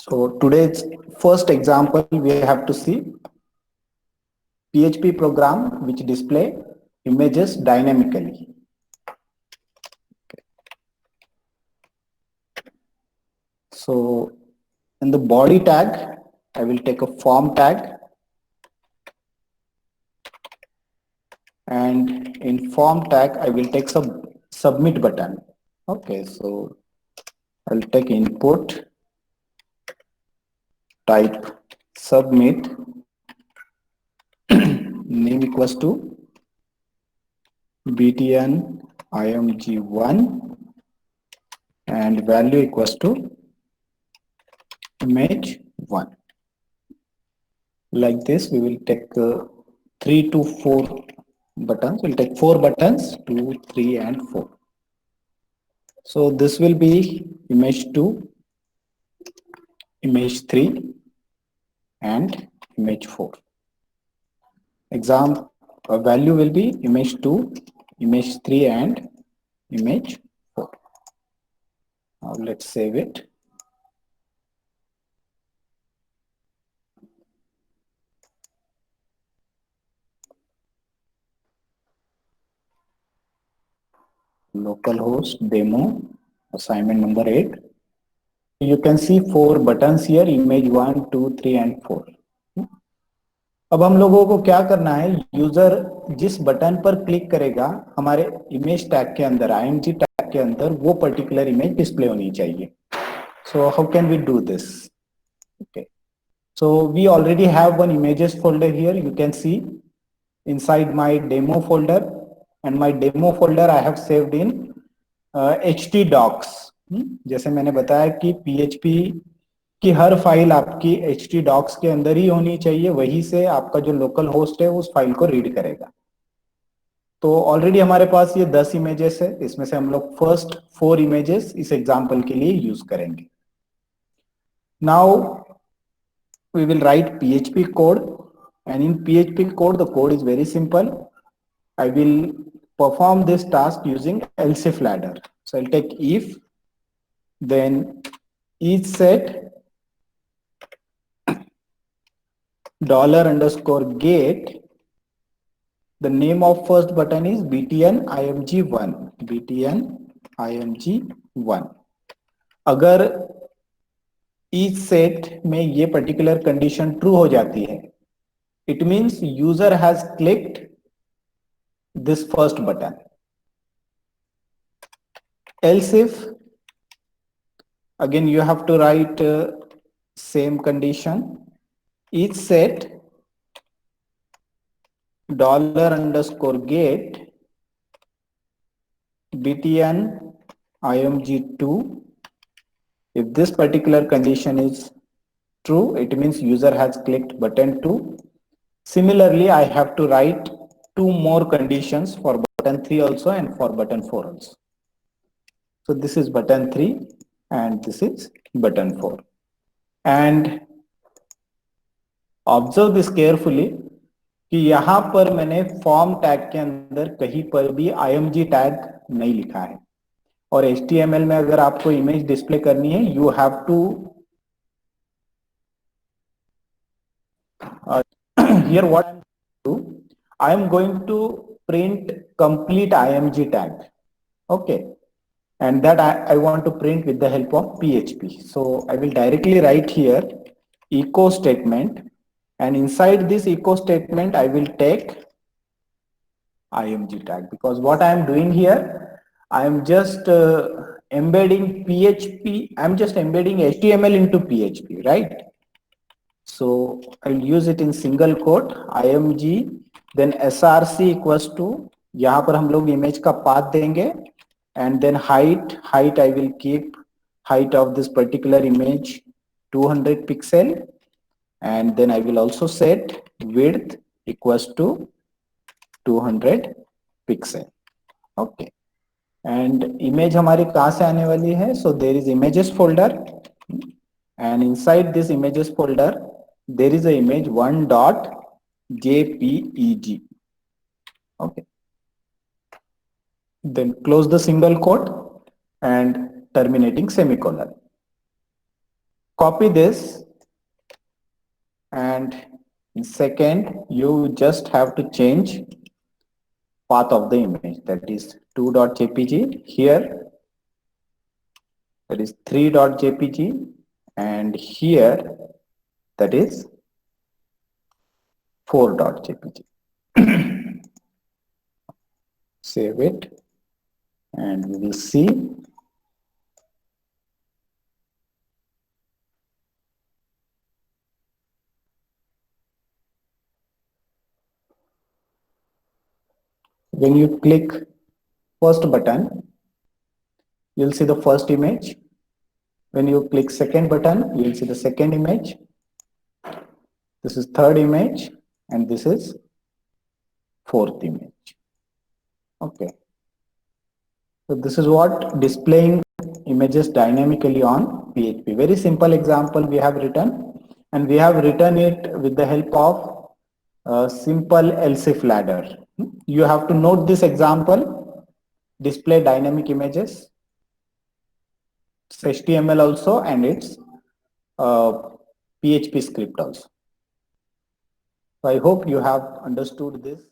So today's first example, we have to see PHP program which display images dynamically. So in the body tag, I will take a form tag, and in form tag, I will take some submit button. Okay, so I'll take input, type submit, name equals to btn img1 and value equals to image1. Like this, we will take 3 to 4 buttons. We'll take 4 buttons, 2, 3 and 4. So this will be image 2, image 3 and image 4. Exam value will be image 2, image 3 and image 4. Now let's save it. Localhost demo assignment number 8. You can see 4 buttons here, image 1, 2, 3 and 4. अब हम लोगों को क्या करना है, user जिस button पर click करेगा हमारे इमेज टैग के अंदर, img टैग के अंदर वो पर्टिकुलर इमेज डिस्प्ले होनी चाहिए. So how can we do this? Okay, so we already have one images folder here. You can see inside my demo folder, and my demo folder I have saved in htdocs. जैसे मैंने बताया कि PHP कि हर file आपकी htdocs के अंदर ही होनी चाहिए, वहीं से आपका जो लोकल होस्ट है उस फाइल को रीड करेगा. तो ऑलरेडी हमारे पास ये 10 इमेजेस है, इसमें से हम लोग फर्स्ट 4 इमेजेस इस एग्जांपल के लिए यूज करेंगे. Now we will write PHP code, and in PHP code the code is very simple. I will perform this task using else if ladder. So I'll take if, then each set $_get. The name of first button is btn img1, btn img1. अगर each set में ये particular condition true हो जाती है, it means user has clicked this first button. Else if, again you have to write same condition. Each set $_get btn img2. If this particular condition is true, it means user has clicked button 2. Similarly, I have to write 2 more conditions for button 3 also and for button 4 also. So this is button 3 and this is button 4. And observe this carefully कि यहां पर मैंने form tag के अंदर कहीं पर भी img tag नहीं लिखा है. और HTML में अगर आपको इमेज डिस्प्ले करनी है, you have to here what I am going to print complete img tag. Okay, and that I want to print with the help of PHP. So I will directly write here echo statement, and inside this echo statement I will take img tag, because what I am doing here, I am just embedding PHP, I am just embedding HTML into PHP, right? So I'll use it in single quote img, then src equals to, यहाँ पर हम लोग image का path देंगे, and then height I will keep height of this particular image 200 pixel, and then I will also set width equals to 200 pixel. Okay, and image हमारी कहाँ से आने वाली है? So there is images folder, and inside this images folder there is a image 1.jpeg. Okay, then close the single quote and terminating semicolon. copy this, and in second you just have to change path of the image, that is 2.jpg here, that is 3.jpg, and here that is 4.jpg. Save it, and we will see. When you click first button, you'll see the first image. When you click second button, you'll see the second image. This is third image, and this is fourth image. Okay. So this is what displaying images dynamically on PHP. Very simple example we have written, and we have written it with the help of a simple else if ladder. You have to note this example, display dynamic images. It's HTML also, and it's PHP script also. So I hope you have understood this.